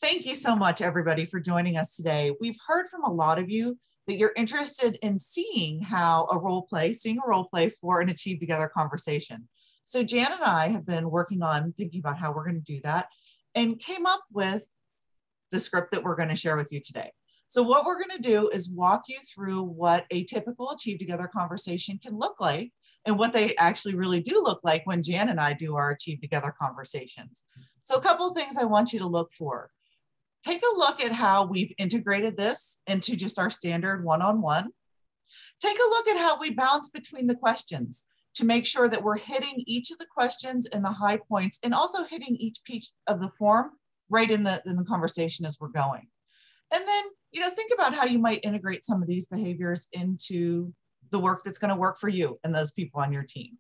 Thank you so much, everybody, for joining us today. We've heard from a lot of you that you're interested in seeing a role play for an Achieve Together conversation. So Jan and I have been working on thinking about how we're going to do that and came up with the script that we're going to share with you today. So what we're going to do is walk you through what a typical Achieve Together conversation can look like and what they actually really do look like when Jan and I do our Achieve Together conversations. So a couple of things I want you to look for. Take a look at how we've integrated this into just our standard one-on-one. Take a look at how we bounce between the questions to make sure that we're hitting each of the questions and the high points and also hitting each piece of the form right in the conversation as we're going. And then, think about how you might integrate some of these behaviors into the work that's going to work for you and those people on your team.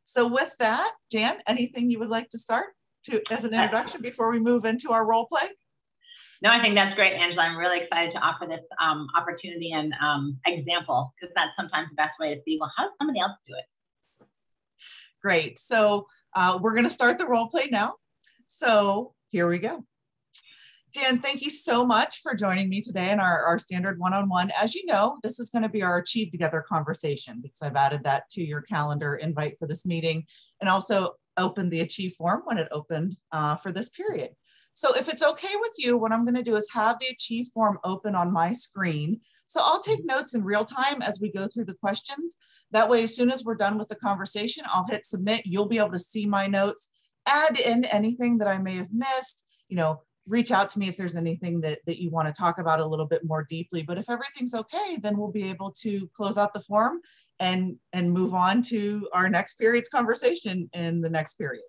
So with that, Jan, anything you would like to start as an introduction before we move into our role play? No, I think that's great, Angela. I'm really excited to offer this opportunity and example, because that's sometimes the best way to see, well, how does somebody else do it? Great. So we're going to start the role play now. So here we go. Dan, thank you so much for joining me today in our standard one-on-one. As you know, this is going to be our Achieve Together conversation because I've added that to your calendar invite for this meeting and also opened the Achieve form when it opened for this period. So if it's okay with you, what I'm going to do is have the Achieve form open on my screen. So I'll take notes in real time as we go through the questions. That way, as soon as we're done with the conversation, I'll hit submit. You'll be able to see my notes, add in anything that I may have missed, reach out to me if there's anything that you want to talk about a little bit more deeply. But if everything's okay, then we'll be able to close out the form and move on to our next period's conversation in the next period.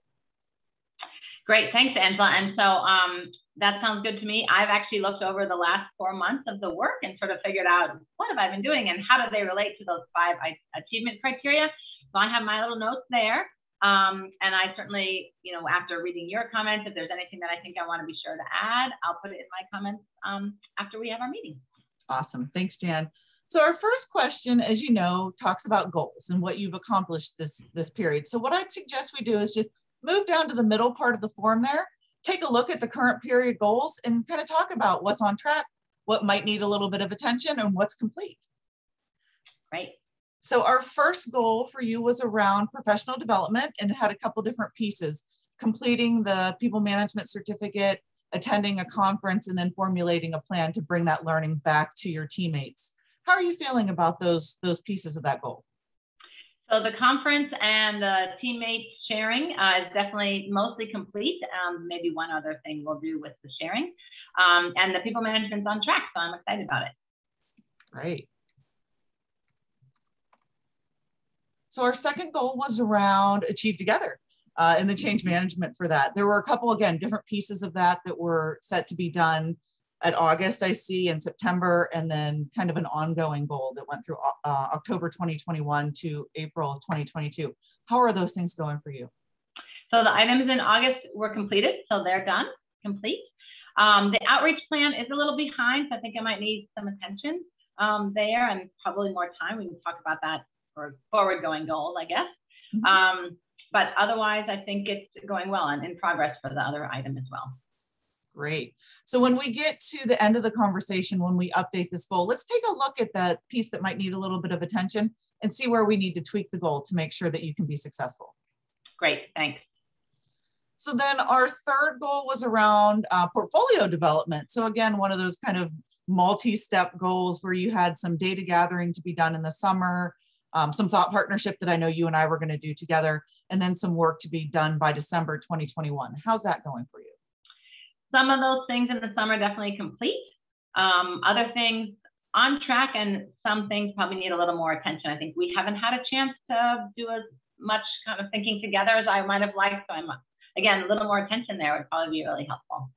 Great, thanks, Angela. And so that sounds good to me. I've actually looked over the last 4 months of the work and sort of figured out what have I been doing and how do they relate to those 5 achievement criteria. So I have my little notes there. And I certainly, after reading your comments, if there's anything that I think I want to be sure to add, I'll put it in my comments after we have our meeting. Awesome. Thanks, Jan. So our first question, as you know, talks about goals and what you've accomplished this period. So what I'd suggest we do is just move down to the middle part of the form there, take a look at the current period goals and kind of talk about what's on track, what might need a little bit of attention, and what's complete. Great. So our first goal for you was around professional development, and it had a couple different pieces: completing the people management certificate, attending a conference, and then formulating a plan to bring that learning back to your teammates. How are you feeling about those pieces of that goal? So the conference and the teammate sharing is definitely mostly complete. Maybe one other thing we'll do with the sharing. And the people management's on track, so I'm excited about it. Great. So our second goal was around Achieve Together and the change management for that. There were a couple, again, different pieces of that were set to be done at August, I see, in September, and then kind of an ongoing goal that went through October 2021 to April of 2022. How are those things going for you? So the items in August were completed, so they're done, complete. The outreach plan is a little behind, so I think I might need some attention there and probably more time. We can talk about that for forward going goals, I guess. Mm-hmm. But otherwise, I think it's going well and in progress for the other item as well. Great. So when we get to the end of the conversation, when we update this goal, let's take a look at that piece that might need a little bit of attention and see where we need to tweak the goal to make sure that you can be successful. Great, thanks. So then our third goal was around portfolio development. So again, one of those kind of multi-step goals where you had some data gathering to be done in the summer, some thought partnership that I know you and I were going to do together, and then some work to be done by December 2021. How's that going for you? Some of those things in the summer definitely complete. Other things on track, and some things probably need a little more attention. I think we haven't had a chance to do as much kind of thinking together as I might have liked. So again, a little more attention there would probably be really helpful.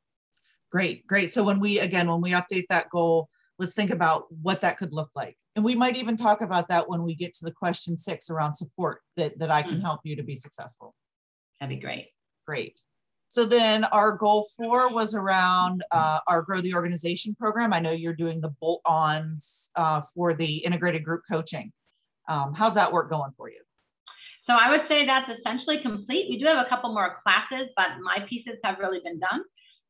Great, great. So when we update that goal, let's think about what that could look like. And we might even talk about that when we get to the question 6 around support that I can help you to be successful. That'd be great. Great. So then our goal 4 was around our Grow the Organization program. I know you're doing the bolt-ons for the integrated group coaching. How's that work going for you? So I would say that's essentially complete. We do have a couple more classes, but my pieces have really been done.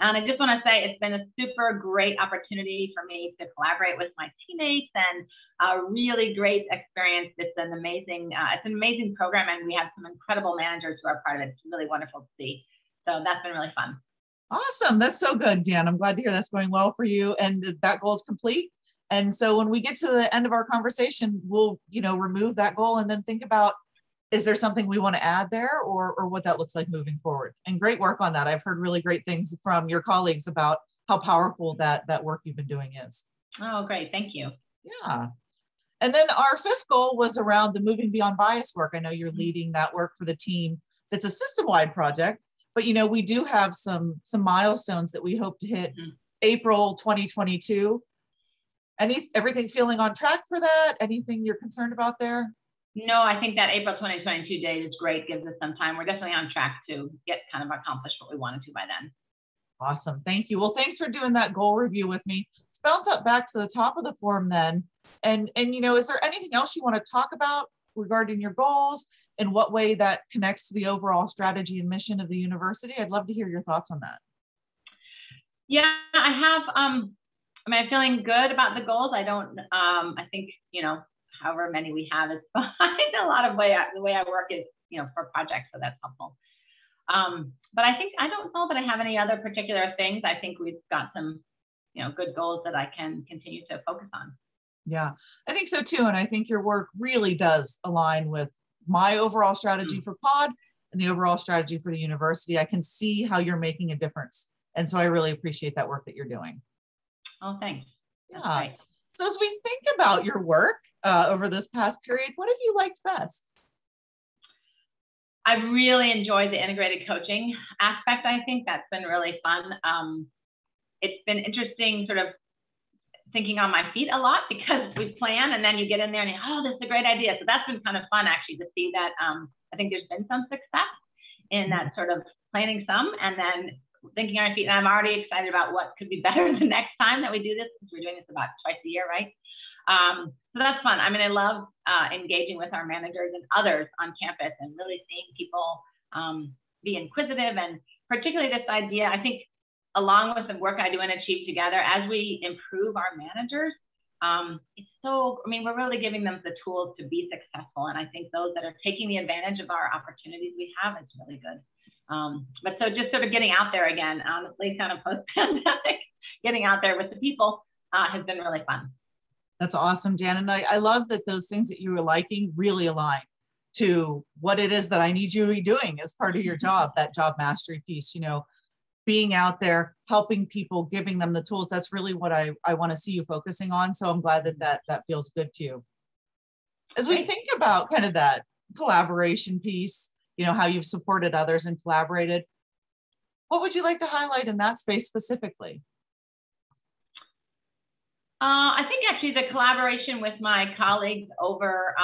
And I just want to say it's been a super great opportunity for me to collaborate with my teammates, and a really great experience. It's an amazing program, and we have some incredible managers who are part of it. It's really wonderful to see. So that's been really fun. Awesome. That's so good, Dan. I'm glad to hear that's going well for you and that goal is complete. And so when we get to the end of our conversation, we'll, remove that goal and then think about, is there something we want to add there or what that looks like moving forward? And great work on that. I've heard really great things from your colleagues about how powerful that work you've been doing is. Oh, great. Thank you. Yeah. And then our fifth goal was around the moving beyond bias work. I know you're leading that work for the team. It's a system-wide project, but we do have some milestones that we hope to hit April 2022. Everything feeling on track for that? Anything you're concerned about there? No, I think that April 2022 date is great. Gives us some time. We're definitely on track to get kind of accomplished what we wanted to by then. Awesome. Thank you. Well, thanks for doing that goal review with me. Let's bounce up back to the top of the form then. And is there anything else you want to talk about regarding your goals and what way that connects to the overall strategy and mission of the university? I'd love to hear your thoughts on that. Yeah, I have, I'm feeling good about the goals. I don't, I think, however many we have is fine. A lot of the way I work is, for projects, so that's helpful. But I don't know that I have any other particular things. I think we've got some, good goals that I can continue to focus on. Yeah, I think so too. And I think your work really does align with my overall strategy for POD and the overall strategy for the university. I can see how you're making a difference. And so I really appreciate that work that you're doing. Oh, thanks. Yeah. So as we think about your work over this past period, what have you liked best? I really enjoyed the integrated coaching aspect. I think that's been really fun. It's been interesting sort of thinking on my feet a lot because we plan and then you get in there and this is a great idea. So that's been kind of fun actually to see that. I think there's been some success in that sort of planning some and then thinking on our feet. And I'm already excited about what could be better the next time that we do this, because we're doing this about twice a year, right? So that's fun. I love engaging with our managers and others on campus and really seeing people be inquisitive, and particularly this idea, I think, along with the work I do in Achieve Together, as we improve our managers, we're really giving them the tools to be successful. And I think those that are taking the advantage of our opportunities we have, it's really good. But so just sort of getting out there again, honestly, kind of post-pandemic, getting out there with the people has been really fun. That's awesome, Jan. And I love that those things that you were liking really align to what it is that I need you to be doing as part of your job, that job mastery piece, being out there, helping people, giving them the tools. That's really what I want to see you focusing on. So I'm glad that feels good to you. As we think about kind of that collaboration piece, how you've supported others and collaborated, what would you like to highlight in that space specifically? I think actually the collaboration with my colleagues over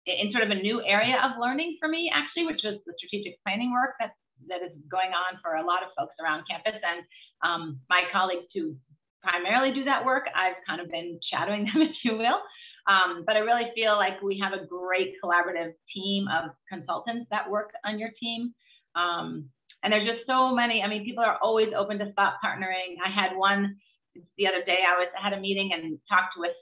in sort of a new area of learning for me, actually, which was the strategic planning work that is going on for a lot of folks around campus. And my colleagues who primarily do that work, I've kind of been shadowing them, if you will. But I really feel like we have a great collaborative team of consultants that work on your team. And there's just so many, people are always open to thought partnering. I had one the other day, I had a meeting and talked with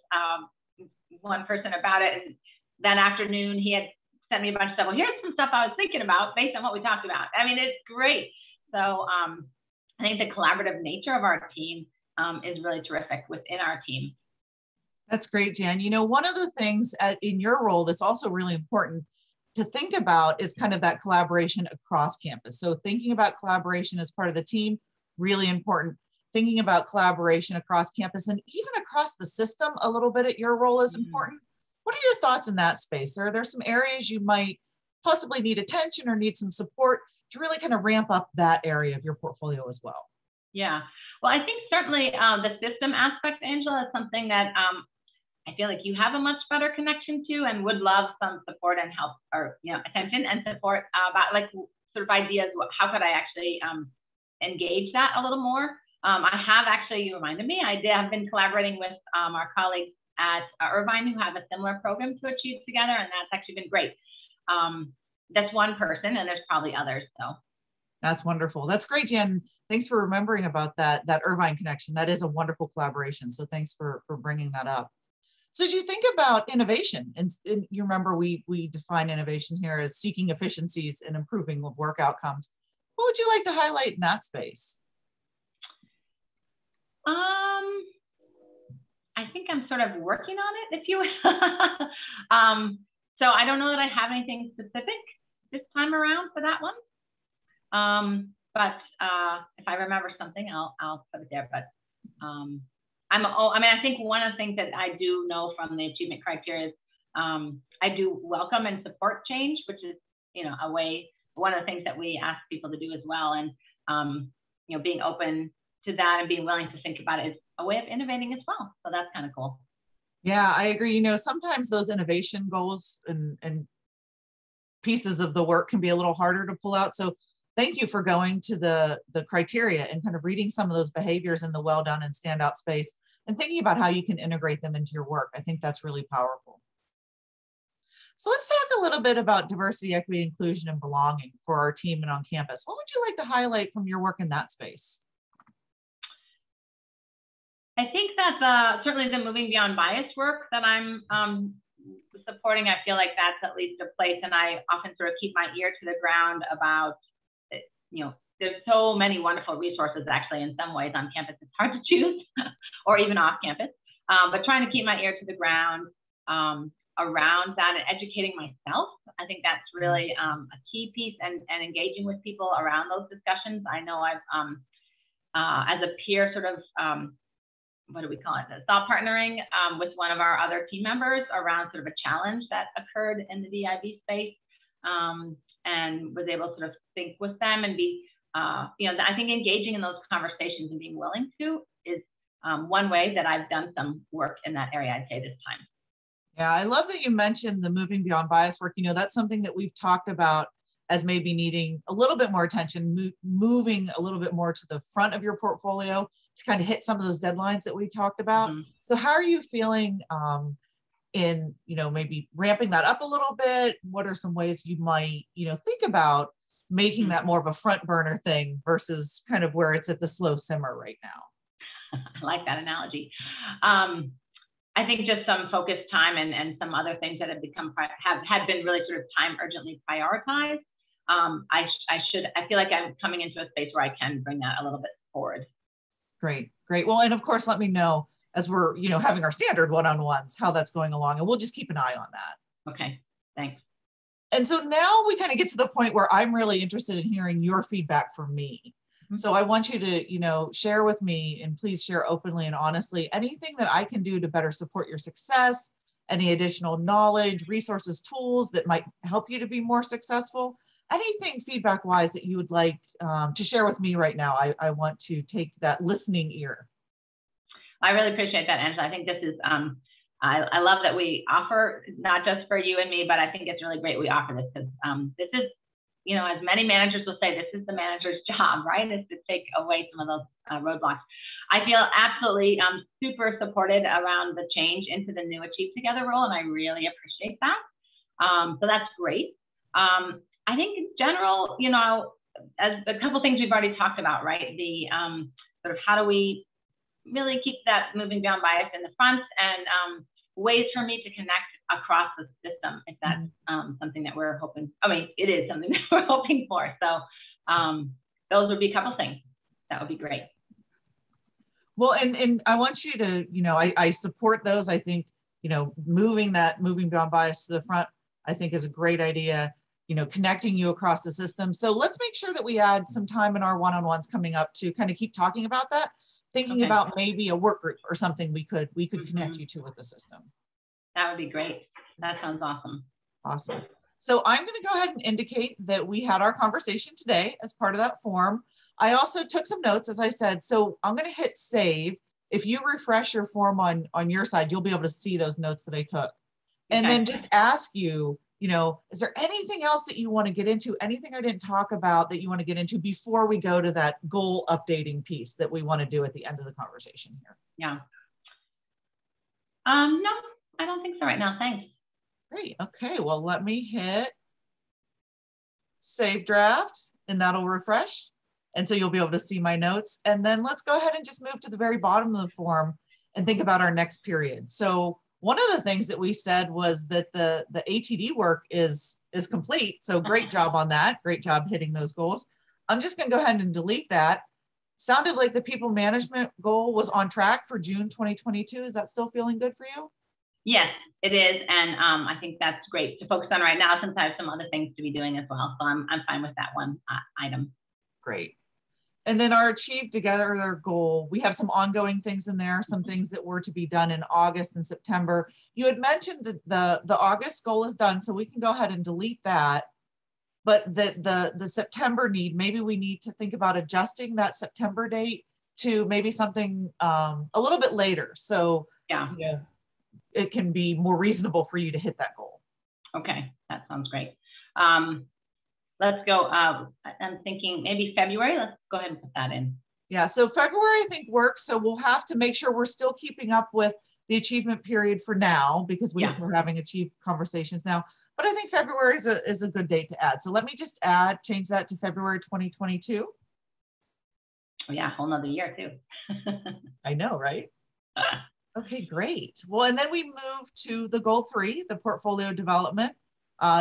one person about it. And that afternoon, he had sent me a bunch of stuff. Well, here's some stuff I was thinking about based on what we talked about. It's great. So I think the collaborative nature of our team is really terrific within our team. That's great, Jan. One of the things in your role that's also really important to think about is kind of that collaboration across campus. So thinking about collaboration as part of the team, really important. Thinking about collaboration across campus and even across the system a little bit at your role is important. What are your thoughts in that space? Are there some areas you might possibly need attention or need some support to really kind of ramp up that area of your portfolio as well? Yeah, well, I think certainly the system aspect, Angela, is something that I feel like you have a much better connection to and would love some support and help, or attention and support about like sort of ideas. How could I actually engage that a little more? I have actually, you reminded me, I have been collaborating with our colleagues at Irvine who have a similar program to Achieve Together, and that's actually been great. That's one person, and there's probably others. So That's wonderful. That's great, Jan. Thanks for remembering about that Irvine connection. That is a wonderful collaboration. So thanks for bringing that up. So as you think about innovation, and you remember we define innovation here as seeking efficiencies and improving work outcomes. What would you like to highlight in that space? I think I'm sort of working on it, if you will. So I don't know that I have anything specific this time around for that one. But if I remember something, I'll put it there. But I think one of the things that I do know from the achievement criteria is I do welcome and support change, which is, one of the things that we ask people to do as well. And, being open to that and being willing to think about it is a way of innovating as well. So that's kind of cool. Yeah, I agree. Sometimes those innovation goals and pieces of the work can be a little harder to pull out. So thank you for going to the criteria and kind of reading some of those behaviors in the well done and standout space and thinking about how you can integrate them into your work. I think that's really powerful. So let's talk a little bit about diversity, equity, inclusion, and belonging for our team and on campus. What would you like to highlight from your work in that space? I think that certainly the moving beyond bias work that I'm supporting, I feel like that's at least a place, and I often sort of keep my ear to the ground about, there's so many wonderful resources actually in some ways on campus. It's hard to choose or even off campus, but trying to keep my ear to the ground around that and educating myself. I think that's really a key piece, and engaging with people around those discussions. I know I've, as a peer sort of, what do we call it? Thought partnering with one of our other team members around sort of a challenge that occurred in the DIB space, and was able to sort of think with them and be, I think engaging in those conversations and being willing to is one way that I've done some work in that area, I'd say this time. Yeah, I love that you mentioned the moving beyond bias work. That's something that we've talked about as maybe needing a little bit more attention, moving a little bit more to the front of your portfolio to kind of hit some of those deadlines that we talked about. Mm-hmm. So how are you feeling in, maybe ramping that up a little bit? What are some ways you might, think about making that more of a front burner thing versus kind of where it's at the slow simmer right now? I like that analogy. I think just some focused time and some other things that have been really sort of time urgently prioritized. I feel like I'm coming into a space where I can bring that a little bit forward. Great. Well, and of course, let me know as we're, having our standard one-on-ones, how that's going along, and we'll just keep an eye on that. Okay, thanks. And so now we kind of get to the point where I'm really interested in hearing your feedback from me. Mm-hmm. So I want you to, share with me, and please share openly and honestly, anything that I can do to better support your success, any additional knowledge, resources, tools that might help you to be more successful. Anything feedback-wise that you would like to share with me right now. I want to take that listening ear. I really appreciate that, Angela. I think this is, I love that we offer, not just for you and me, but I think it's really great we offer this, because this is, as many managers will say, this is the manager's job, right? Is to take away some of those roadblocks. I feel absolutely super supported around the change into the new Achieve Together role, and I really appreciate that. So that's great. I think in general, as a couple of things we've already talked about, right? The sort of how do we really keep that moving beyond bias in the front, and ways for me to connect across the system, if that's something that we're hoping. It is something that we're hoping for. So those would be a couple of things. That would be great. Well, and I want you to, I support those. I think, moving beyond bias to the front, I think is a great idea. Connecting you across the system. So let's make sure that we add some time in our one-on-ones coming up to kind of keep talking about that, thinking about maybe a work group or something we could connect you to with the system. That would be great. That sounds awesome. Awesome. So I'm going to go ahead and indicate that we had our conversation today as part of that form. I also took some notes, as I said, so I'm going to hit save. If you refresh your form on your side, you'll be able to see those notes that I took. And then just ask you, is there anything else that you want to get into? Anything I didn't talk about that you want to get into before we go to that goal updating piece that we want to do at the end of the conversation here? Yeah. No, I don't think so right now. Thanks. Great. Okay. Well, let me hit save draft. and that'll refresh. And so you'll be able to see my notes. And then let's go ahead and just move to the very bottom of the form and think about our next period. So one of the things that we said was that the ATD work is complete. So great job on that. Great job hitting those goals. I'm just going to go ahead and delete that. Sounded like the people management goal was on track for June 2022. Is that still feeling good for you? Yes, it is. And I think that's great to focus on right now, since I have some other things to be doing as well. So I'm fine with that one item. Great. And then our Achieve Together goal, we have some ongoing things in there, some things that were to be done in August and September. You had mentioned that the August goal is done, so we can go ahead and delete that. But the September need, maybe we need to think about adjusting that September date to maybe something a little bit later. So yeah, you know, it can be more reasonable for you to hit that goal. Okay, that sounds great. Let's go, I'm thinking maybe February. Let's go ahead and put that in. Yeah, so February I think works. So we'll have to make sure we're still keeping up with the achievement period for now, because we're having achieved conversations now. But I think February is a good date to add. So let me just change that to February 2022. Oh yeah, whole nother year too. I know, right? Okay, great. Well, and then we move to the goal 3, the portfolio development.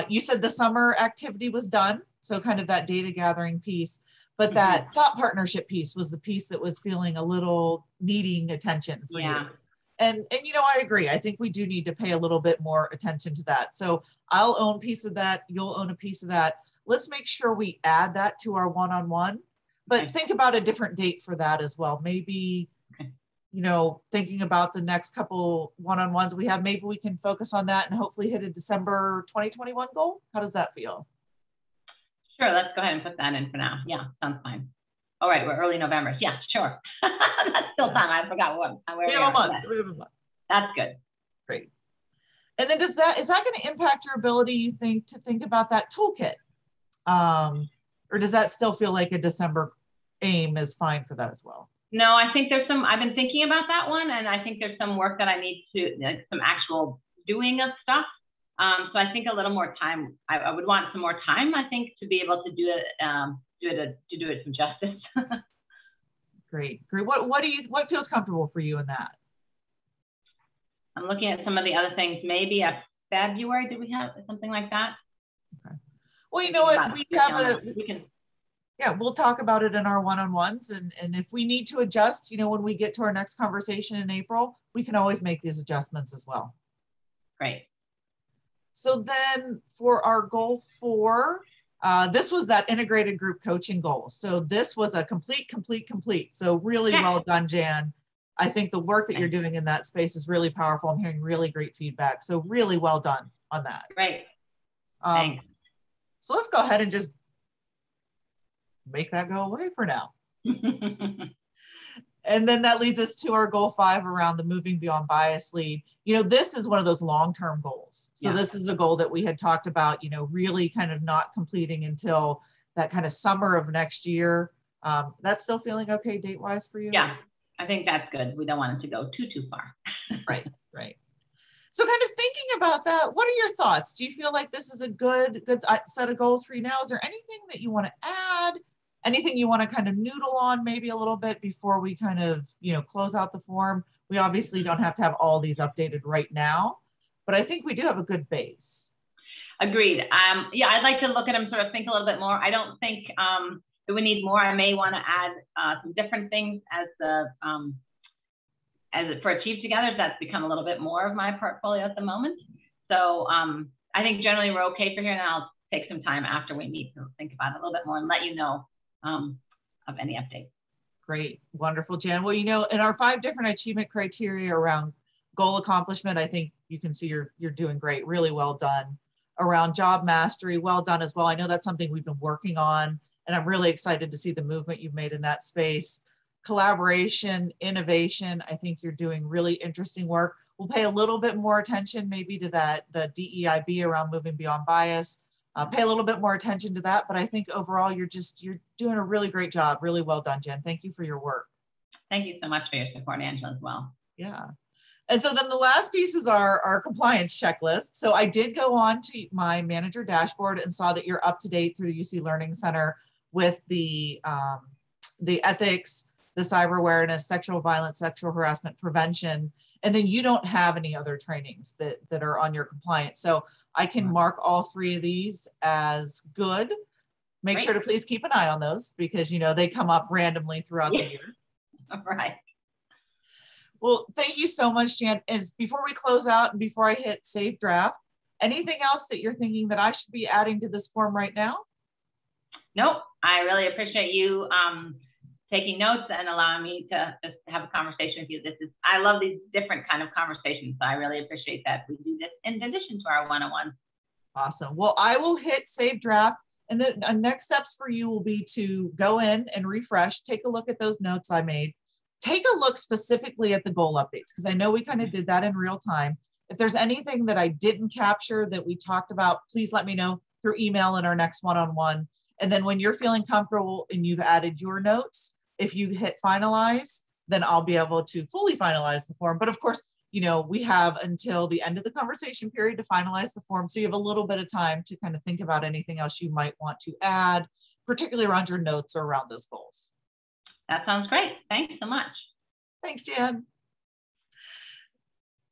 You said the summer activity was done, so kind of that data gathering piece, but that thought partnership piece was the piece that was feeling a little needing attention for you. And you know, I agree. I think we do need to pay a little bit more attention to that. So I'll own a piece of that. You'll own a piece of that. Let's make sure we add that to our one-on-one, but think about a different date for that as well. Maybe, you know, thinking about the next couple one-on-ones we have, maybe we can focus on that and hopefully hit a December 2021 goal. How does that feel? Sure, let's go ahead and put that in for now. Yeah, sounds fine. All right, we're early November. Yeah, sure. That's still time. I forgot where we have a month. We have a month. That's good. Great. And then is that going to impact your ability, you think, to think about that toolkit? Or does that still feel like a December aim is fine for that as well? No, I think there's some, I've been thinking about that one, and I think there's some work that I need to, like some actual doing of stuff. So I think a little more time, I would want some more time, I think, to be able to do it some justice. Great. What feels comfortable for you in that? I'm looking at some of the other things, maybe a February, do we have something like that? Okay. Well, you know what, yeah, we'll talk about it in our one-on-ones, and if we need to adjust, you know, when we get to our next conversation in April, we can always make these adjustments as well. Great. So then for our goal 4, this was that integrated group coaching goal. So this was a complete. So really well done, Jan. I think the work that you're doing in that space is really powerful. I'm hearing really great feedback. So really well done on that. Great. Thanks. So let's go ahead and just make that go away for now. And then that leads us to our goal 5 around the moving beyond bias lead. You know, this is one of those long-term goals. So this is a goal that we had talked about, you know, really kind of not completing until that kind of summer of next year. That's still feeling okay date-wise for you? Yeah, I think that's good. We don't want it to go too far. Right. So kind of thinking about that, what are your thoughts? Do you feel like this is a good set of goals for you now? Is there anything that you want to add? Anything you want to kind of noodle on maybe a little bit before we kind of, you know, close out the form? We obviously don't have to have all these updated right now, but I think we do have a good base. Agreed. Yeah, I'd like to look at them, sort of think a little bit more. I don't think that we need more. I may want to add some different things as for Achieve Together. That's become a little bit more of my portfolio at the moment. So I think generally we're okay for here, and I'll take some time after we meet to think about it a little bit more and let you know of any updates. Great, wonderful, Jan. Well, you know, in our 5 different achievement criteria around goal accomplishment, I think you can see you're doing great, really well done. Around job mastery, well done as well. I know that's something we've been working on, and I'm really excited to see the movement you've made in that space. Collaboration, innovation, I think you're doing really interesting work. We'll pay a little bit more attention maybe to the DEIB around moving beyond bias. Pay a little bit more attention to that, but I think overall you're doing a really great job. Really well done, Jen. Thank you for your work. Thank you so much for your support, Angela, as well. Yeah. And so then the last piece is our compliance checklist. So I did go on to my manager dashboard and saw that you're up to date through the UC Learning Center with the ethics, the cyber awareness, sexual violence, sexual harassment prevention, and then you don't have any other trainings that are on your compliance. So I can mark all 3 of these as good. Make sure to please keep an eye on those because, you know, they come up randomly throughout the year. Right. Well, thank you so much, Jan. And before we close out and before I hit save draft, anything else that you're thinking that I should be adding to this form right now? Nope. I really appreciate you taking notes and allowing me to just have a conversation with you. I love these different kind of conversations. So I really appreciate that we do this in addition to our one-on-one. Awesome. Well, I will hit save draft. And the next steps for you will be to go in and refresh, take a look at those notes I made, take a look specifically at the goal updates, because I know we kind of did that in real time. If there's anything that I didn't capture that we talked about, please let me know through email in our next one-on-one. And then when you're feeling comfortable and you've added your notes, if you hit finalize, then I'll be able to fully finalize the form. But of course, you know, we have until the end of the conversation period to finalize the form. So you have a little bit of time to kind of think about anything else you might want to add, particularly around your notes or around those goals. That sounds great. Thanks so much. Thanks, Jan.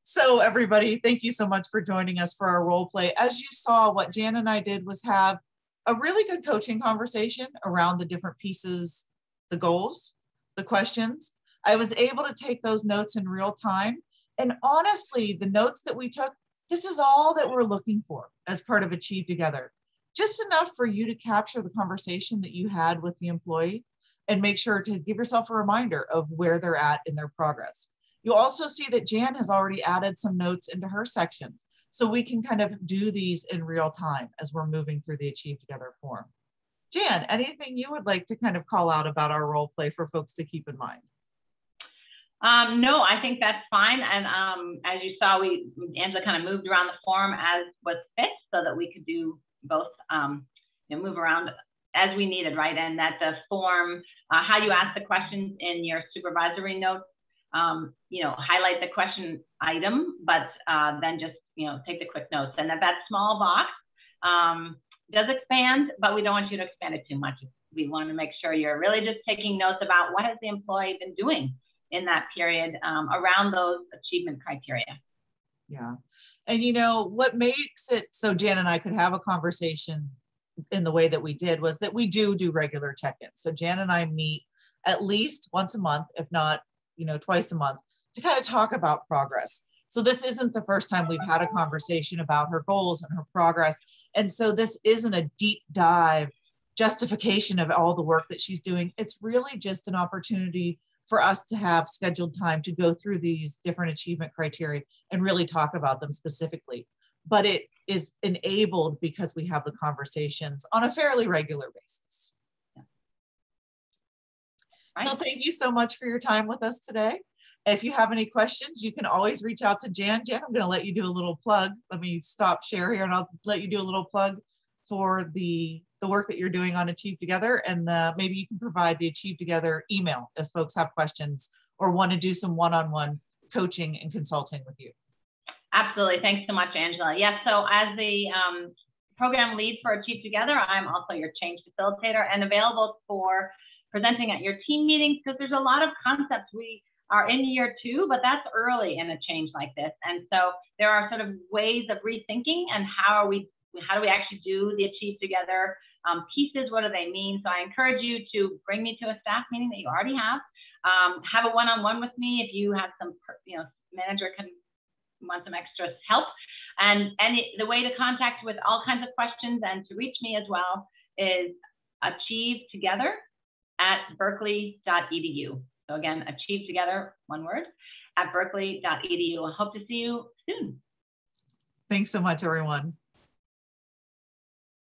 So everybody, thank you so much for joining us for our role play. As you saw, what Jan and I did was have a really good coaching conversation around the different pieces, the goals, the questions. I was able to take those notes in real time. And honestly, the notes that we took, this is all that we're looking for as part of Achieve Together. Just enough for you to capture the conversation that you had with the employee and make sure to give yourself a reminder of where they're at in their progress. You'll also see that Jan has already added some notes into her sections. So we can kind of do these in real time as we're moving through the Achieve Together form. Jan, anything you would like to kind of call out about our role play for folks to keep in mind? No, I think that's fine. And as you saw, Angela kind of moved around the form as was fit so that we could do both, move around as we needed, right? And that the form, how you ask the questions in your supervisory notes, highlight the question item, but then just, take the quick notes. And that small box does expand, but we don't want you to expand it too much. We want to make sure you're really just taking notes about what has the employee been doing in that period around those achievement criteria. Yeah. And what makes it so Jan and I could have a conversation in the way that we did was that we do regular check-ins. So Jan and I meet at least once a month, if not, twice a month, to kind of talk about progress. So this isn't the first time we've had a conversation about her goals and her progress. And so this isn't a deep dive justification of all the work that she's doing. It's really just an opportunity for us to have scheduled time to go through these different achievement criteria and really talk about them specifically. But it is enabled because we have the conversations on a fairly regular basis. Yeah. Right. So thank you so much for your time with us today. If you have any questions, you can always reach out to Jan. Jan, I'm going to let you do a little plug. Let me stop share here and I'll let you do a little plug for the work that you're doing on Achieve Together. And maybe you can provide the Achieve Together email if folks have questions or want to do some one-on-one coaching and consulting with you. Absolutely. Thanks so much, Angela. Yes. So as the program lead for Achieve Together, I'm also your change facilitator and available for presenting at your team meetings because there's a lot of concepts. We are in year 2, but that's early in a change like this. And so there are sort of ways of rethinking and how do we actually do the Achieve Together pieces? What do they mean? So I encourage you to bring me to a staff meeting that you already have a one-on-one with me if you have some, manager can want some extra help. And the way to contact with all kinds of questions and to reach me as well is achievetogether@berkeley.edu. So again, Achieve Together, one word, @berkeley.edu. I hope to see you soon. Thanks so much, everyone.